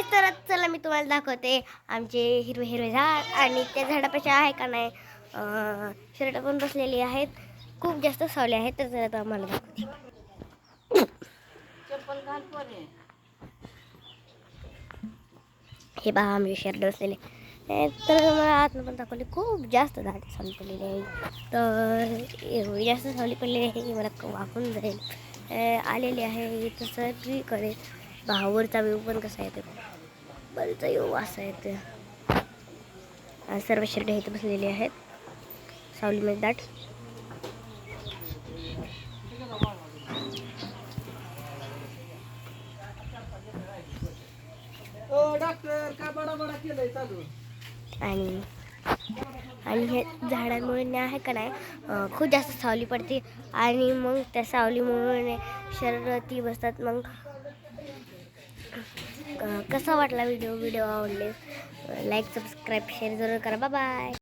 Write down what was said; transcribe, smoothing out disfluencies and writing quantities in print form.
गाईस, तर चला मी तुम्हाला दाखवते आमचे हिरवे हिरवे झाड आणि त्या झाडापाशी आहे का नाही शर्ट पण बसलेली आहेत. खूप जास्त सावली आहेत. तर चला आम्हाला दाखवते. हे पहा आमचे शर्ट बसलेले. तर मला आतनं पण दाखवले खूप जास्त झाड सावली पडलेली आहे. तर एवढी जास्त सावली पडलेली आहे की मला वाकून जाईल आलेली आहे. इथं सगळीकडे भावरचा व्ह्यू पण कसा येतो, बलचा येऊ असा येतो. सर्व शर्ट इथे बसलेले आहेत सावलीमध्ये दाट. आणि आणि हे झाडांमुळे आहे का नाही खूप जास्त सावली पडते आणि मग त्या सावलीमुळे शर्यती बसतात. मग कसा वाटला व्हिडिओ आवडले लाईक सबस्क्राईब शेअर जरूर करा. Bye bye.